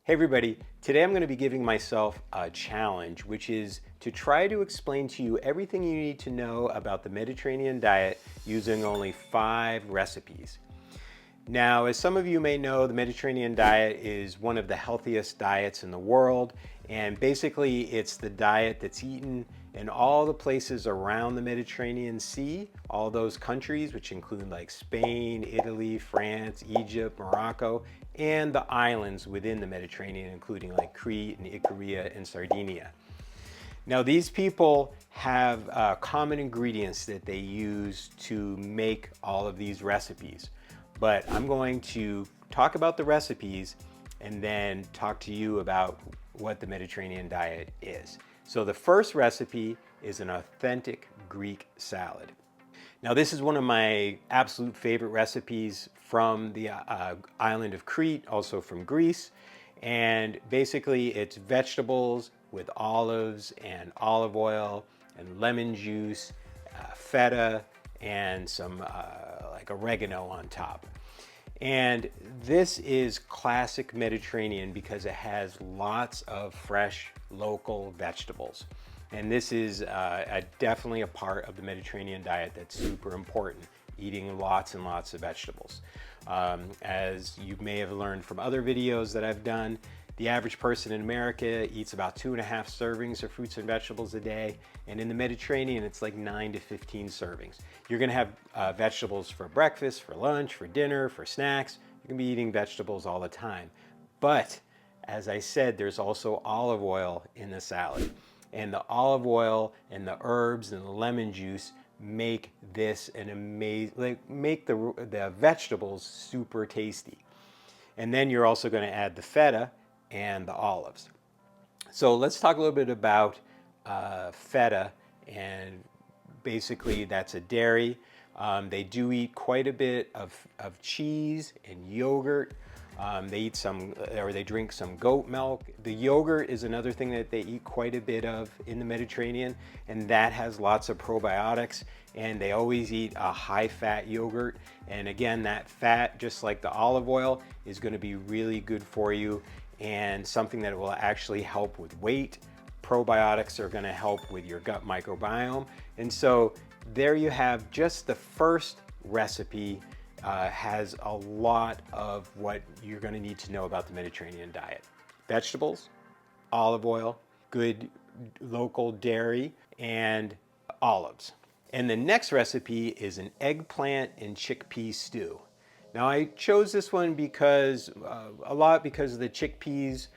Hey everybody, today I'm going to be giving myself a challenge, which is to try to explain to you everything you need to know about the Mediterranean diet using only 5 recipes. Now, as some of you may know, the Mediterranean diet is one of the healthiest diets in the world, and basically it's the diet that's eaten in all the places around the Mediterranean Sea, all those countries, which include like Spain, Italy, France, Egypt, Morocco, and the islands within the Mediterranean, including like Crete and Icaria and Sardinia. Now, these people have common ingredients that they use to make all of these recipes. But I'm going to talk about the recipes and then talk to you about what the Mediterranean diet is. So the first recipe is an authentic Greek salad. Now, this is one of my absolute favorite recipes from the island of Crete, also from Greece. And basically it's vegetables with olives and olive oil and lemon juice, feta, and some like oregano on top. And this is classic Mediterranean because it has lots of fresh local vegetables. And this is definitely a part of the Mediterranean diet that's super important, eating lots and lots of vegetables. As you may have learned from other videos that I've done, the average person in America eats about 2.5 servings of fruits and vegetables a day. And in the Mediterranean, it's like 9 to 15 servings. You're gonna have vegetables for breakfast, for lunch, for dinner, for snacks. You're gonna be eating vegetables all the time. But as I said, there's also olive oil in the salad. And the olive oil and the herbs and the lemon juice make this an amazing, make the vegetables super tasty. And then you're also gonna add the feta and the olives. So let's talk a little bit about feta, and basically that's a dairy. They do eat quite a bit of cheese and yogurt. They eat some, or they drink some goat milk. The yogurt is another thing that they eat quite a bit of in the Mediterranean, and that has lots of probiotics, and they always eat a high-fat yogurt. And again, that fat, just like the olive oil, is going to be really good for you and something that will actually help with weight. Probiotics are going to help with your gut microbiome. And so there you have just the first recipe. Has a lot of what you're going to need to know about the Mediterranean diet. Vegetables, olive oil, good local dairy, and olives. And the next recipe is an eggplant and chickpea stew. Now, I chose this one because a lot because of the chickpeas.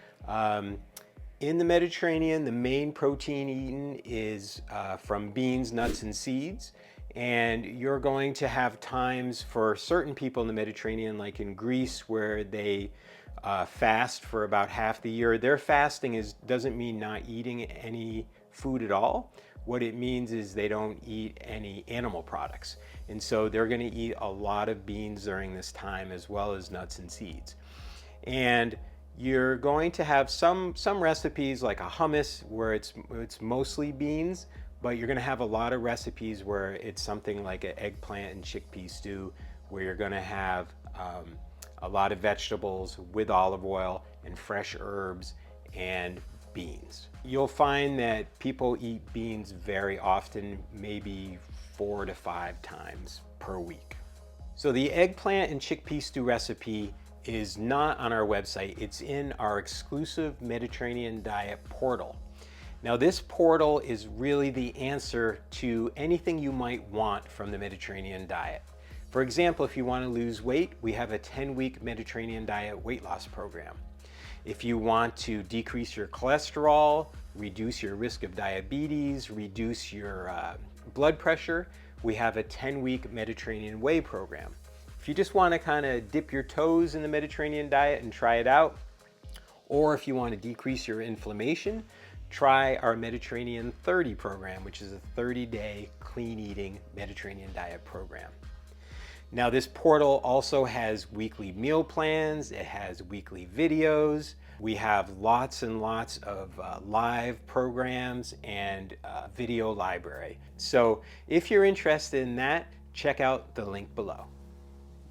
In the Mediterranean, the main protein eaten is from beans, nuts, and seeds. And you're going to have times for certain people in the Mediterranean, like in Greece, where they fast for about half the year. Their fasting doesn't mean not eating any food at all. What it means is they don't eat any animal products. And so they're going to eat a lot of beans during this time, as well as nuts and seeds. And you're going to have some recipes like a hummus where it's mostly beans, but you're going to have a lot of recipes where it's something like an eggplant and chickpea stew, where you're going to have a lot of vegetables with olive oil and fresh herbs and beans. You'll find that people eat beans very often, maybe 4 to 5 times per week. So the eggplant and chickpea stew recipe is not on our website. It's in our exclusive Mediterranean diet portal. Now, this portal is really the answer to anything you might want from the Mediterranean diet. For example, if you want to lose weight, we have a 10-week Mediterranean diet weight loss program. If you want to decrease your cholesterol, reduce your risk of diabetes, reduce your blood pressure, we have a 10-week Mediterranean Way program. If you just want to kind of dip your toes in the Mediterranean diet and try it out, or if you want to decrease your inflammation, try our Mediterranean 30 program, which is a 30-day clean eating Mediterranean diet program. Now, this portal also has weekly meal plans. It has weekly videos. We have lots and lots of live programs and video library. So if you're interested in that, check out the link below.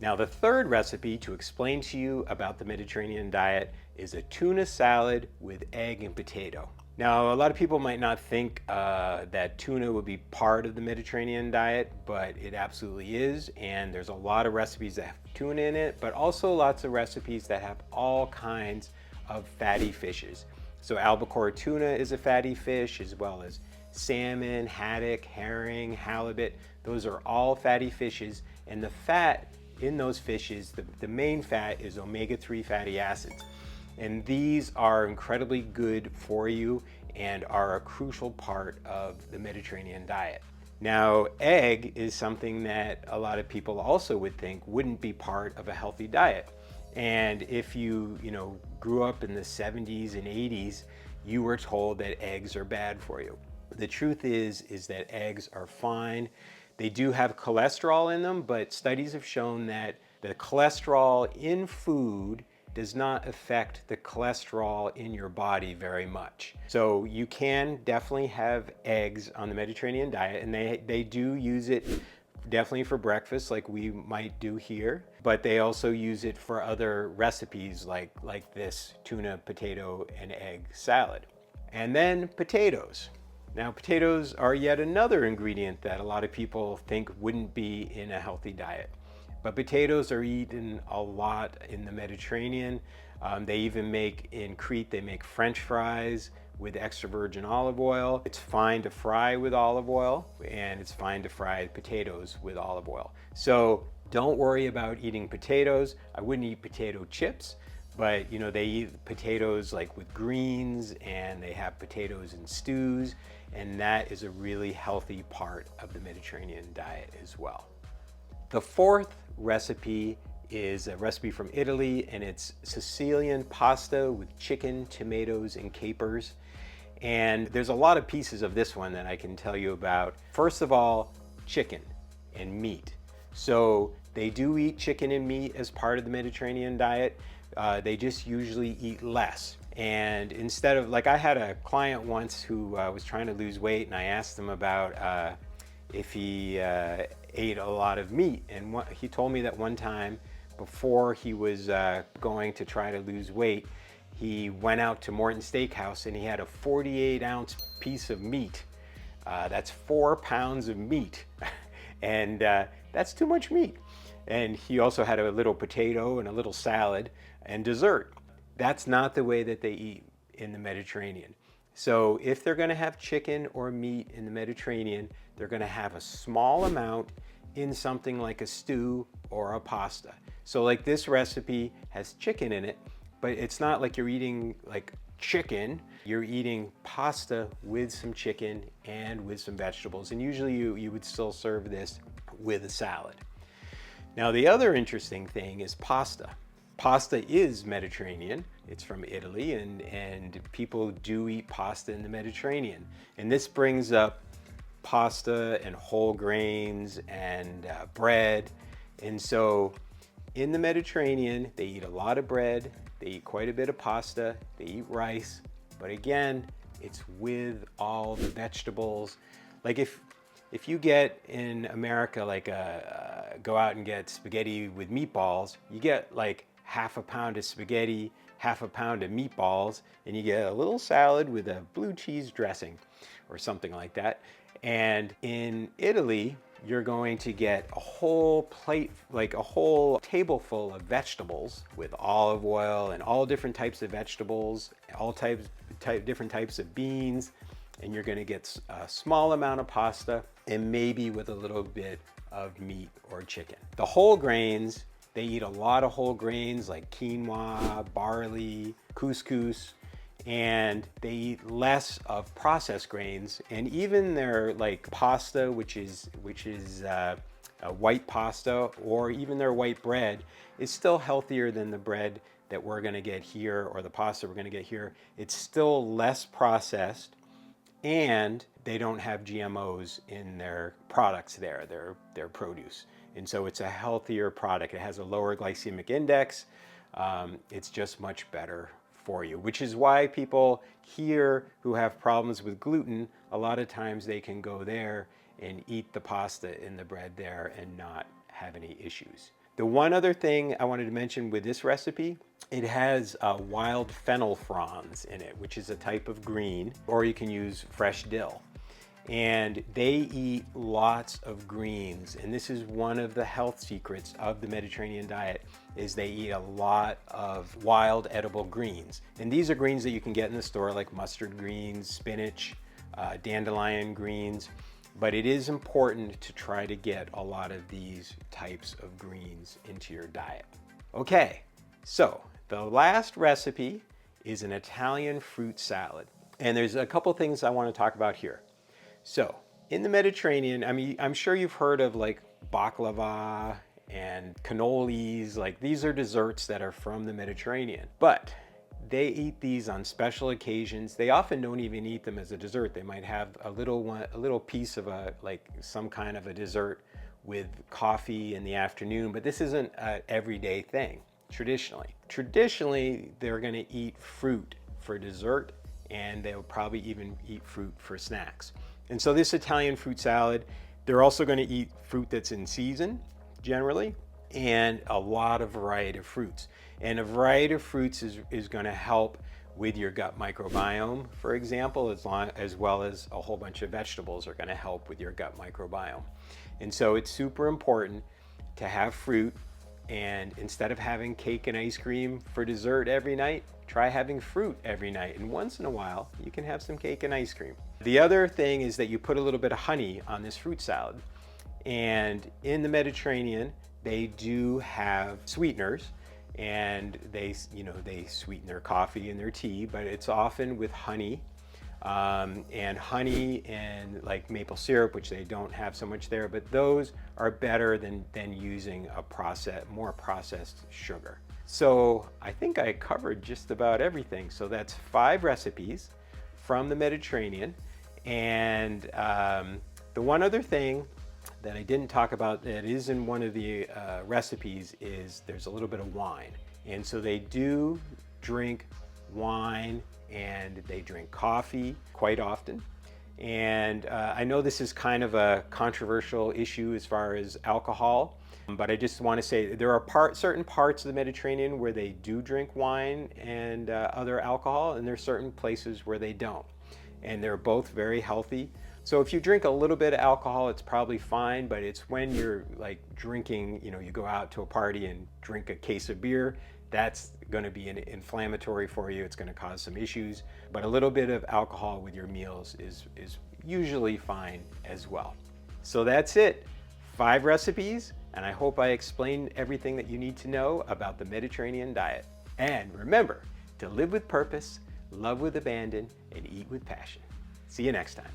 Now, the third recipe to explain to you about the Mediterranean diet is a tuna salad with egg and potato. Now, a lot of people might not think that tuna would be part of the Mediterranean diet, but it absolutely is. And there's a lot of recipes that have tuna in it, but also lots of recipes that have all kinds of fatty fishes. So albacore tuna is a fatty fish, as well as salmon, haddock, herring, halibut. Those are all fatty fishes. And the fat in those fishes, the main fat is omega-3 fatty acids. And these are incredibly good for you and are a crucial part of the Mediterranean diet. Now, egg is something that a lot of people also would think wouldn't be part of a healthy diet. And if you grew up in the 70s and 80s, you were told that eggs are bad for you. The truth is that eggs are fine. They do have cholesterol in them, but studies have shown that the cholesterol in food does not affect the cholesterol in your body very much. So you can definitely have eggs on the Mediterranean diet, and they do use it definitely for breakfast like we might do here, but they also use it for other recipes like this tuna, potato, and egg salad. And then potatoes. Now, potatoes are yet another ingredient that a lot of people think wouldn't be in a healthy diet. But potatoes are eaten a lot in the Mediterranean. They even make, in Crete, they make French fries with extra virgin olive oil. It's fine to fry with olive oil, and it's fine to fry potatoes with olive oil. So don't worry about eating potatoes. I wouldn't eat potato chips, but they eat potatoes like with greens, and they have potatoes in stews, and that is a really healthy part of the Mediterranean diet as well. The fourth recipe is a recipe from Italy, and it's Sicilian pasta with chicken, tomatoes, and capers. And there's a lot of pieces of this one that I can tell you about. First of all, chicken and meat. So they do eat chicken and meat as part of the Mediterranean diet. They just usually eat less. And instead of, like, I had a client once who was trying to lose weight, and I asked him about if he ate a lot of meat. And he told me that one time before he was going to try to lose weight, he went out to Morton Steakhouse and he had a 48-ounce piece of meat. That's 4 pounds of meat. And that's too much meat. And he also had a little potato and a little salad and dessert. That's not the way that they eat in the Mediterranean. So if they're going to have chicken or meat in the Mediterranean, they're going to have a small amount in something like a stew or a pasta. So like this recipe has chicken in it, but it's not like you're eating like chicken. You're eating pasta with some chicken and with some vegetables. And usually you would still serve this with a salad. Now, the other interesting thing is pasta. Pasta is Mediterranean. It's from Italy, and people do eat pasta in the Mediterranean. And this brings up pasta and whole grains and bread. And so in the Mediterranean, they eat a lot of bread, they eat quite a bit of pasta, they eat rice, but again, it's with all the vegetables. Like if you get in America, like go out and get spaghetti with meatballs, you get like half a pound of spaghetti, half a pound of meatballs, and you get a little salad with a blue cheese dressing or something like that. And in Italy, you're going to get a whole plate, like a whole table full of vegetables with olive oil and all different types of vegetables, all different types of beans, and you're going to get a small amount of pasta and maybe with a little bit of meat or chicken. The whole grains, they eat a lot of whole grains like quinoa, barley, couscous, and they eat less of processed grains. And even their like pasta, which is a white pasta, or even their white bread is still healthier than the bread that we're going to get here or the pasta we're going to get here. It's still less processed, and they don't have GMOs in their products there, their produce. And so it's a healthier product. It has a lower glycemic index. It's just much better for you, which is why people here who have problems with gluten, a lot of times they can go there and eat the pasta and the bread there and not have any issues. The one other thing I wanted to mention with this recipe, it has wild fennel fronds in it, which is a type of green, or you can use fresh dill. And they eat lots of greens, and this is one of the health secrets of the Mediterranean diet, is they eat a lot of wild edible greens. And these are greens that you can get in the store, like mustard greens, spinach, dandelion greens. But it is important to try to get a lot of these types of greens into your diet. Okay, so the last recipe is an Italian fruit salad. And there's a couple things I want to talk about here. So in the Mediterranean, I mean, I'm sure you've heard of like baklava and cannolis. Like, these are desserts that are from the Mediterranean, but they eat these on special occasions. They often don't even eat them as a dessert. They might have a little piece of some kind of a dessert with coffee in the afternoon, but this isn't an everyday thing traditionally. Traditionally, they're going to eat fruit for dessert, and they'll probably even eat fruit for snacks. And so this Italian fruit salad, they're also going to eat fruit that's in season generally, and a lot of variety of fruits. And a variety of fruits is going to help with your gut microbiome, for example, as well as a whole bunch of vegetables are going to help with your gut microbiome. And so it's super important to have fruit, and instead of having cake and ice cream for dessert every night, try having fruit every night. And once in a while, you can have some cake and ice cream. The other thing is that you put a little bit of honey on this fruit salad. And in the Mediterranean, they do have sweeteners, and they sweeten their coffee and their tea, but it's often with honey, and honey and like maple syrup, which they don't have so much there, but those are better than using a more processed sugar. So I think I covered just about everything. So that's 5 recipes from the Mediterranean. And the one other thing that I didn't talk about that is in one of the recipes is there's a little bit of wine. And so they do drink wine, and they drink coffee quite often. And I know this is kind of a controversial issue as far as alcohol, but I just want to say there are certain parts of the Mediterranean where they do drink wine and other alcohol, and there's certain places where they don't. And they're both very healthy. So if you drink a little bit of alcohol, it's probably fine, but it's when you're like drinking, you go out to a party and drink a case of beer, that's going to be inflammatory for you. It's going to cause some issues, but a little bit of alcohol with your meals is usually fine as well. So that's it. 5 recipes, and I hope I explained everything that you need to know about the Mediterranean diet. And remember to live with purpose, love with abandon, and eat with passion. See you next time.